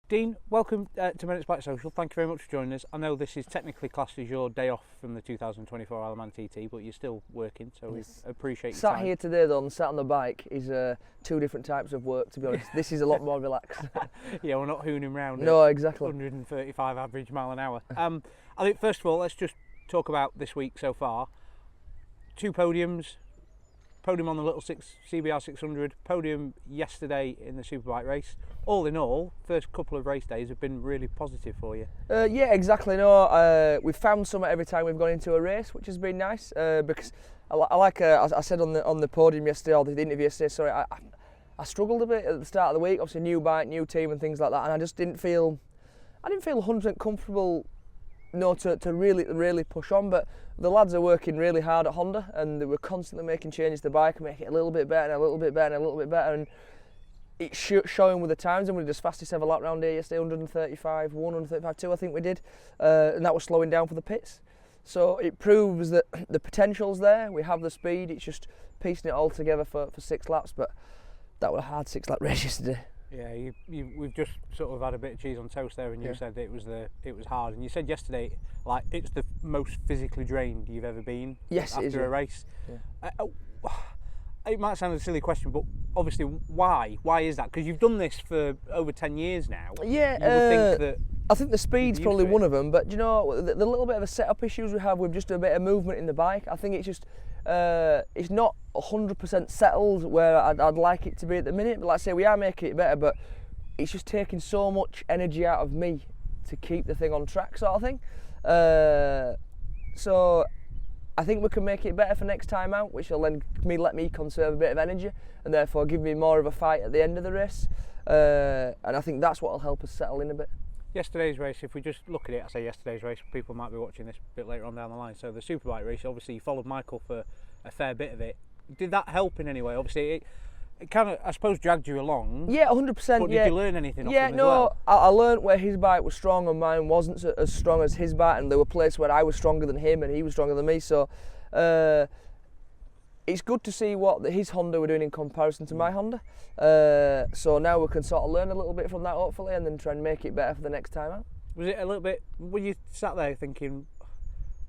Dean, welcome to Minutes Bike Social. Thank you very much for joining us. I know this is technically classed as your day off from the 2024 Isle of Man TT, but you're still working, so we appreciate your time. Sat here today though, and sat on the bike is two different types of work, to be honest. This is a lot more relaxed. Yeah, we're not hooning round No, exactly. 135 average mile an hour. I think first of all, let's just talk about this week so far. 2 podiums. Podium on the Little CBR 600, podium yesterday in the Superbike race. All in all, first couple of race days have been really positive for you. Yeah, exactly. No, we've found something every time we've gone into a race, which has been nice. Because I said on the podium yesterday, or the interview yesterday, sorry, I struggled a bit at the start of the week. Obviously, new bike, new team, and things like that, and I just didn't feel 100% comfortable. No, to really push on, but the lads are working really hard at Honda, and they were constantly making changes to the bike and making it a little bit better and a little bit better and a little bit better, and it's showing with the times. And we did the fastest ever lap round here yesterday, 135.1, 135.2 I think we did, and that was slowing down for the pits. So it proves that the potential's there, we have the speed, it's just piecing it all together for 6 laps, but that was a hard 6 lap race yesterday. Yeah, we've just sort of had a bit of cheese on toast there, and you said it was hard, and you said yesterday like it's the most physically drained you've ever been. Yes, after it is, a race. Yeah. It might sound a silly question, but obviously, why? Why is that? Because you've done this for over 10 years now. Yeah, you would think that. I think the speed's probably one of them, but you know, the little bit of a setup issues we have with just a bit of movement in the bike, I think it's just it's not 100% settled where I'd like it to be at the minute. But like I say, we are making it better, but it's just taking so much energy out of me to keep the thing on track, sort of thing. So I think we can make it better for next time out, which will then let me conserve a bit of energy and therefore give me more of a fight at the end of the race. And I think that's what will help us settle in a bit. Yesterday's race, if we just look at it, I say yesterday's race, people might be watching this a bit later on down the line. So the Superbike race, obviously you followed Michael for a fair bit of it. Did that help in any way? Obviously it kind of, I suppose, dragged you along. Yeah, 100%. But did you learn anything off him as no, well? I learned where his bike was strong and mine wasn't as strong as his bike, and there were places where I was stronger than him and he was stronger than me. So it's good to see what his Honda were doing in comparison to my Honda. So now we can sort of learn a little bit from that, hopefully, and then try and make it better for the next time out. Was it a little bit? Were you sat there thinking,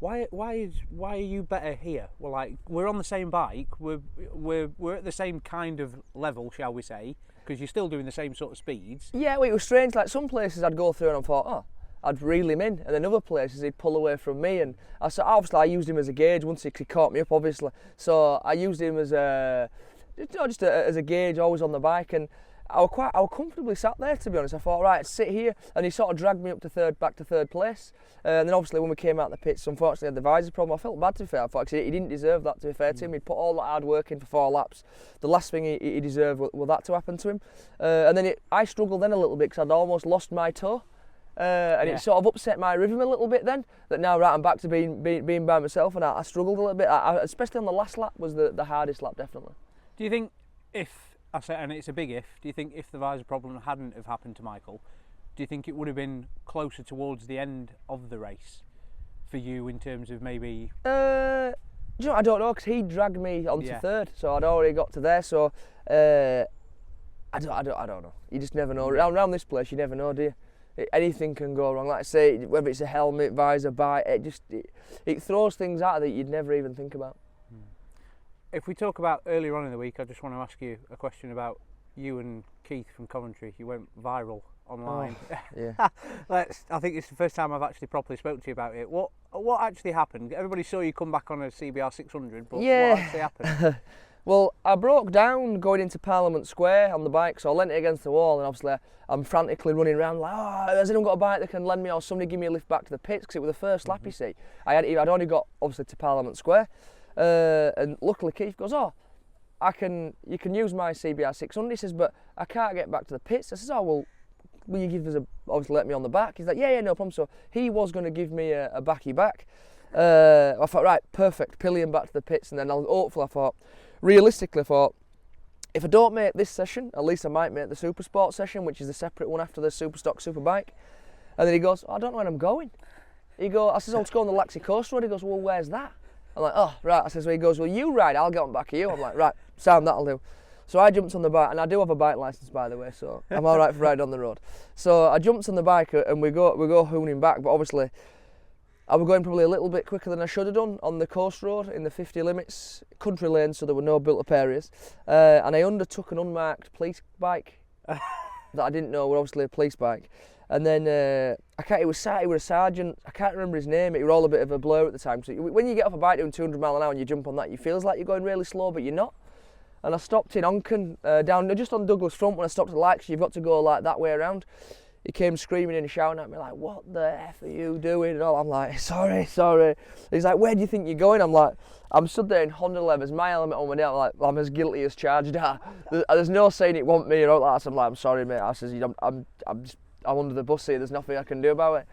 why are you better here? We're on the same bike. We're at the same kind of level, shall we say? Because you're still doing the same sort of speeds. Yeah, well, it was strange. Like some places I'd go through and I thought, I'd reel him in, and then other places he'd pull away from me. And I used him as a gauge once he caught me up, obviously. So I used him as as a gauge, always on the bike, and I was comfortably sat there, to be honest. I thought, right, sit here, and he sort of dragged me up to back to third place. And then obviously when we came out the pits, unfortunately, I had the visor problem. I felt bad, to be fair. I thought he didn't deserve that, to be fair to him. He'd put all that hard work in for 4 laps. The last thing he deserved was that to happen to him. And then I struggled then a little bit because I'd almost lost my toe. And it sort of upset my rhythm a little bit then, that now right, I'm back to being by myself, and I struggled a little bit, especially on the last lap was the hardest lap, definitely. Do you think and it's a big if, do you think if the visor problem hadn't have happened to Michael, do you think it would have been closer towards the end of the race for you in terms of maybe... Do you know, I don't know, because he dragged me onto third, so I'd already got to there, so I don't know. You just never know. Around this place, you never know, do you? Anything can go wrong. Like I say, whether it's a helmet, visor, bike, it throws things out that you'd never even think about. If we talk about earlier on in the week, I just want to ask you a question about you and Keith from Coventry. You went viral online. Oh, yeah. I think it's the first time I've actually properly spoke to you about it. What actually happened? Everybody saw you come back on a CBR 600, but what actually happened? Well, I broke down going into Parliament Square on the bike, so I leant it against the wall, and obviously I'm frantically running around like, has anyone got a bike that can lend me, or somebody give me a lift back to the pits, because it was the first lap, you see. I'd only got, obviously, to Parliament Square, and luckily Keith goes, you can use my CBR 600, he says, but I can't get back to the pits. I says, will you give us obviously let me on the back? He's like, yeah, no problem. So he was going to give me a backy back. I thought, right, perfect, pillion back to the pits, and then realistically I thought, if I don't make this session, at least I might make the Super Sport session, which is the separate one after the Super Stock Superbike. And then he goes, I don't know where I'm going. I says, let's go on the Laxey Coast Road. He goes, well, where's that? I'm like, oh, right. I says, well, he goes, well, you ride, I'll get on back of you. I'm like, right, sound, that'll do. So I jumped on the bike, and I do have a bike licence, by the way, so I'm all right for riding on the road. So I jumped on the bike, and we go hooning back, but obviously I was going probably a little bit quicker than I should have done on the coast road in the 50 limits, country lane, so there were no built-up areas, and I undertook an unmarked police bike that I didn't know were obviously a police bike. And then he was a sergeant. I can't remember his name. It was all a bit of a blur at the time. So when you get off a bike doing 200 mile an hour and you jump on that, it feels like you're going really slow, but you're not. And I stopped in Onken, down just on Douglas Front. When I stopped at Laxey, you've got to go like that way around. He came screaming and shouting at me like, "What the F are you doing?" And all. I'm like, sorry. He's like, "Where do you think you're going?" I'm like, I'm stood there in Honda levers, my helmet on my neck. I'm like, I'm as guilty as charged. There's no saying it wasn't me or all that. So I'm like, "I'm sorry, mate." I says, I'm under the bus here, there's nothing I can do about it.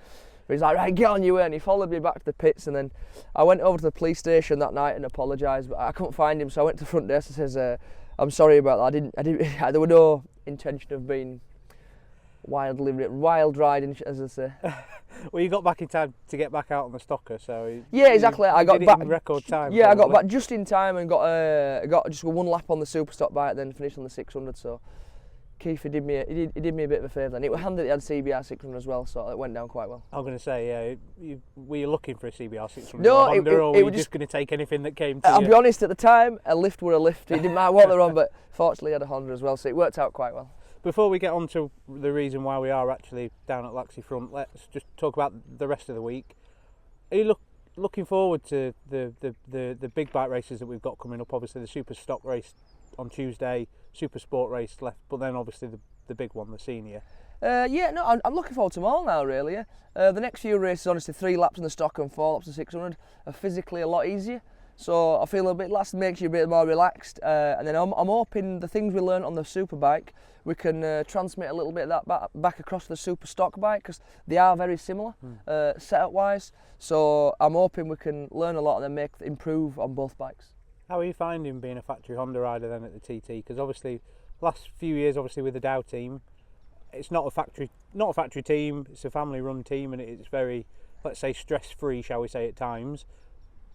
But he's like, "Right, get on your way," and he followed me back to the pits, and then I went over to the police station that night and apologised, but I couldn't find him, so I went to the front desk and says, "I'm sorry about that, I didn't there was no intention of being wild riding, as I say." Well, you got back in time to get back out on the stocker, so... Yeah, exactly, I got back... in record time. Yeah, probably. I got back just in time and got just one lap on the super stock bike, then finished on the 600, so... Keith, he did me a bit of a favour then. It was handy that he had CBR 600 as well, so it went down quite well. I was going to say, yeah, were you looking for a CBR 600 no, or Honda, or were you just going to take anything that came to you? I'll be honest, at the time, a lift were a lift. It didn't matter what they're on, but fortunately I had a Honda as well, so it worked out quite well. Before we get on to the reason why we are actually down at Laxey Front, let's just talk about the rest of the week. Are you looking forward to the big bike races that we've got coming up? Obviously the Super Stock race on Tuesday, Super Sport race left, but then obviously the big one, the senior. Yeah, no, I'm looking forward to them all now, really. The next few races, honestly, 3 laps in the stock and 4 laps in 600 are physically a lot easier. So I feel a bit less, makes you a bit more relaxed. And then I'm hoping the things we learned on the super bike, we can transmit a little bit of that back across the super stock bike, because they are very similar setup wise. So I'm hoping we can learn a lot and then improve on both bikes. How are you finding being a factory Honda rider then at the TT? Because obviously, last few years, obviously with the Dow team, it's not a factory team. It's a family-run team, and it's very, let's say, stress-free, shall we say, at times.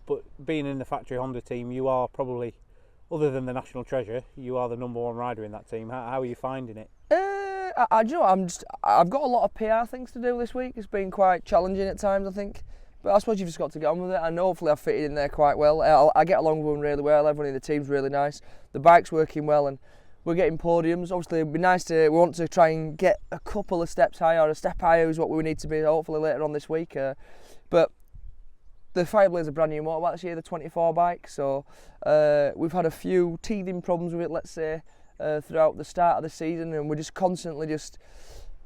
But being in the factory Honda team, you are probably, other than the national treasure, you are the #1 rider in that team. How are you finding it? I've got a lot of PR things to do this week. It's been quite challenging at times, I think. But I suppose you've just got to get on with it, and hopefully I've fitted in there quite well. I get along with them really well. Everyone in the team's really nice. The bike's working well, and we're getting podiums. Obviously, it'd be nice we want to try and get a couple of steps higher, or a step higher is what we need to be, hopefully later on this week. But the Fireblade's a brand new motorbike this year, the 24 bike, so we've had a few teething problems with it, let's say, throughout the start of the season, and we're just constantly just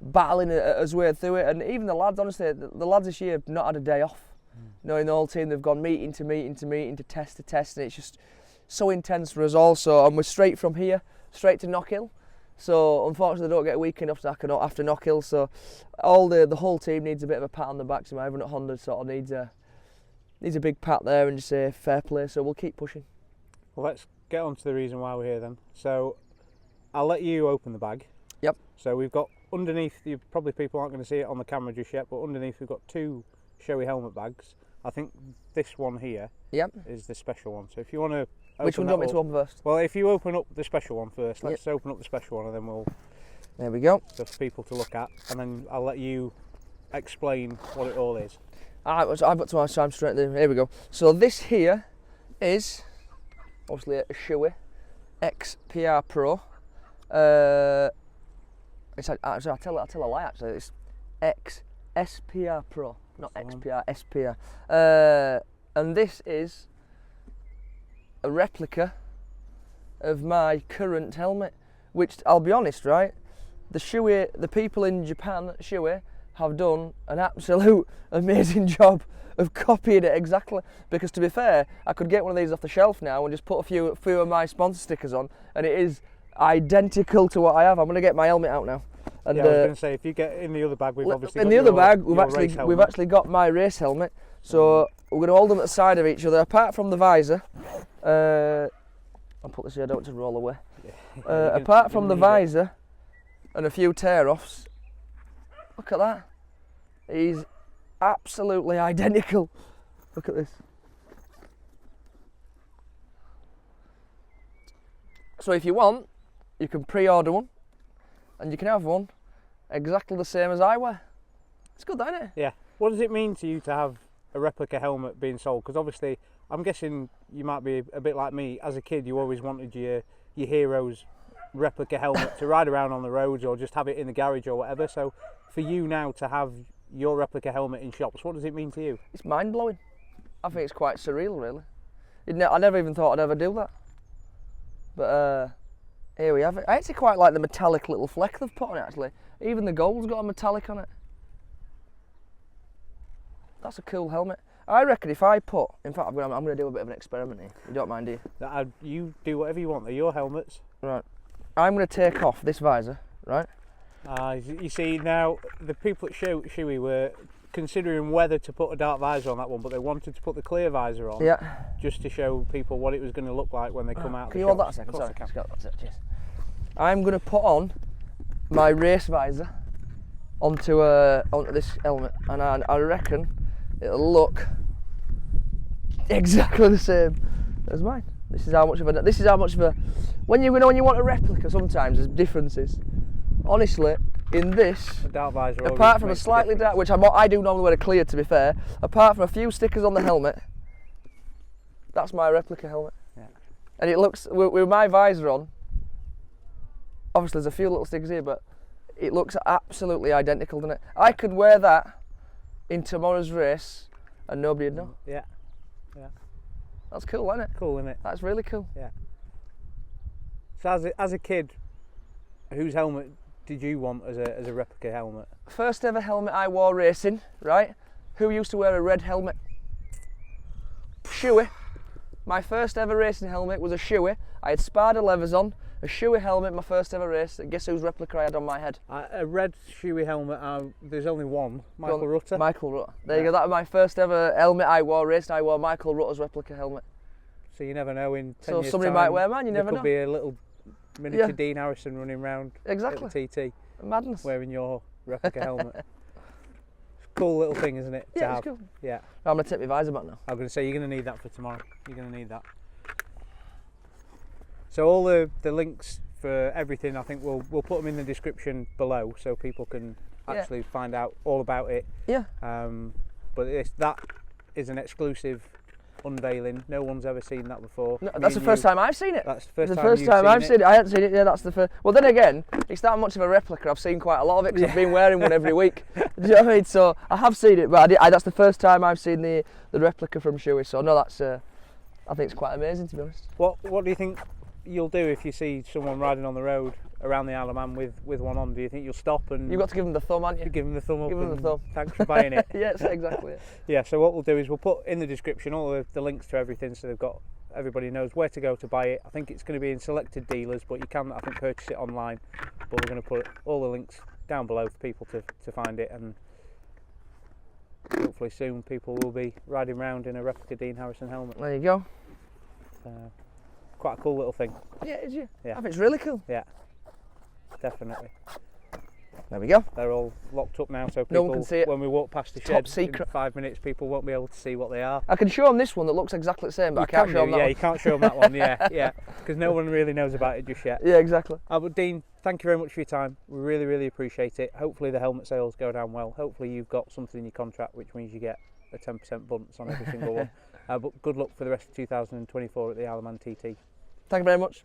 battling as way through it. And even the lads, honestly, the lads this year have not had a day off. You know, in the whole team, they've gone meeting to meeting to meeting, to test, and it's just so intense for us all. So, and we're straight from here, straight to Knockhill. So unfortunately, they don't get a weekend off after Knockhill. So the whole team needs a bit of a pat on the back. So everyone at Honda sort of needs a big pat there and just say fair play. So we'll keep pushing. Well, let's get on to the reason why we're here then. So I'll let you open the bag. Yep. So we've got underneath, probably people aren't going to see it on the camera just yet, but underneath we've got 2 showy helmet bags. I think this one here is the special one. So if you want to open Which one do you want me to open first? Well, if you open up the special one first, let's open up the special one, and then we'll... There we go. Just for people to look at, and then I'll let you explain what it all is. Alright, so I've got to answer, I'm straight there. Here we go. So this here is obviously a Shoei XPR Pro. I'll tell a lie actually. It's SPR Pro, not XPR, SPR. And this is a replica of my current helmet, which I'll be honest, right? The people in Japan at Shoei have done an absolute amazing job of copying it exactly. Because to be fair, I could get one of these off the shelf now and just put a few of my sponsor stickers on, and it is identical to what I have. I'm going to get my helmet out now. And, yeah, I was going to say, if you get in the other bag, we've obviously in got the other bag we've we've actually got my race helmet. So we're going to hold them at the side of each other. Apart from the visor, I'll put this here. I don't want to roll away. Apart from the visor and a few tear-offs, look at that. He's absolutely identical. Look at this. So if you want, you can pre-order one, and you can have one exactly the same as I wear. It's good, isn't it? Yeah. What does it mean to you to have a replica helmet being sold? Because obviously, I'm guessing you might be a bit like me. As a kid, you always wanted your hero's replica helmet to ride around on the roads or just have it in the garage or whatever. So for you now to have your replica helmet in shops, what does it mean to you? It's mind-blowing. I think it's quite surreal, really. I never even thought I'd ever do that. But here we have it. I actually quite like the metallic little fleck they've put on it, actually. Even the gold's got a metallic on it. That's a cool helmet. I reckon if I put, in fact, I'm going to do a bit of an experiment here. You don't mind, do you? You do whatever you want. They're your helmets. Right. I'm going to take off this visor, right? You see, now, the people at Shoei were considering whether to put a dark visor on that one, but they wanted to put the clear visor on, yeah, just to show people what it was going to look like when they come out. Can you hold that a second? Sorry. That's it. Cheers. I'm going to put on my race visor onto this helmet, and I reckon it'll look exactly the same as mine. This is how much of a when you want a replica, sometimes there's differences. Honestly, in this, a dark visor, apart from a slightly dark, which I do normally wear a clear, to be fair, apart from a few stickers on the helmet, that's my replica helmet. Yeah. And it looks, with my visor on, obviously there's a few little stickers here, but it looks absolutely identical, doesn't it? I could wear that in tomorrow's race and nobody'd know. Yeah. Yeah. That's cool, isn't it? Cool, isn't it? That's really cool. Yeah. So as a kid, whose helmet did you want as a replica helmet? First ever helmet I wore racing, right? Who used to wear a red helmet? Shoei. My first ever racing helmet was a Shoei. I had Spada levers on, a Shoei helmet, my first ever race. Guess whose replica I had on my head? A red Shoei helmet, there's only one, Michael Rutter. Michael Rutter. There you go, that was my first ever helmet I wore racing. I wore Michael Rutter's replica helmet. So you never know, in 10 years' So somebody time, might wear mine, you never know. There could be a little miniature Dean Harrison running around at the TT. Madness. Wearing your replica helmet. It's a cool little thing, isn't it? Yeah, it's cool. Yeah. I'm going to take my visor back now. I'm going to say, you're going to need that for tomorrow. You're going to need that. So all the links for everything, I think we'll put them in the description below so people can actually find out all about it. Yeah. But that is an exclusive unveiling. No one's ever seen that before. No, that's the first time I've seen it. That's the first time I've seen it. I hadn't seen it. Yeah, that's the first. Well, then again, it's that much of a replica. I've seen quite a lot of it because I've been wearing one every week. Do you know what I mean? So I have seen it, but that's the first time I've seen the replica from Shoei. So no, that's. I think it's quite amazing, to be honest. What do you think you'll do if you see someone riding on the road around the Isle of Man with one on? Do you think you'll stop and... You've got to give them the thumb, haven't you? Give them the thumb up. Give them the thumb. Thanks for buying it. Yes, exactly. Yeah, so what we'll do is we'll put in the description all the links to everything, so everybody knows where to go to buy it. I think it's going to be in selected dealers, but you can, I think, purchase it online. But we're going to put all the links down below for people to find it, and hopefully soon people will be riding around in a replica Dean Harrison helmet. There you go. Quite a cool little thing. Yeah, it is. Yeah. Yeah. I think it's really cool. Yeah, definitely. There we go. They're all locked up now, so people, no one can see it. When we walk past the shed Top secret. in 5 minutes, people won't be able to see what they are. I can show them this one that looks exactly the same, but I can't show them that one. Yeah, you can't show them that one, yeah, because no one really knows about it just yet. Yeah, exactly. But Dean, thank you very much for your time. We really, really appreciate it. Hopefully the helmet sales go down well. Hopefully you've got something in your contract which means you get a 10% bonus on every single one. But good luck for the rest of 2024 at the Isle of Man TT. Thank you very much.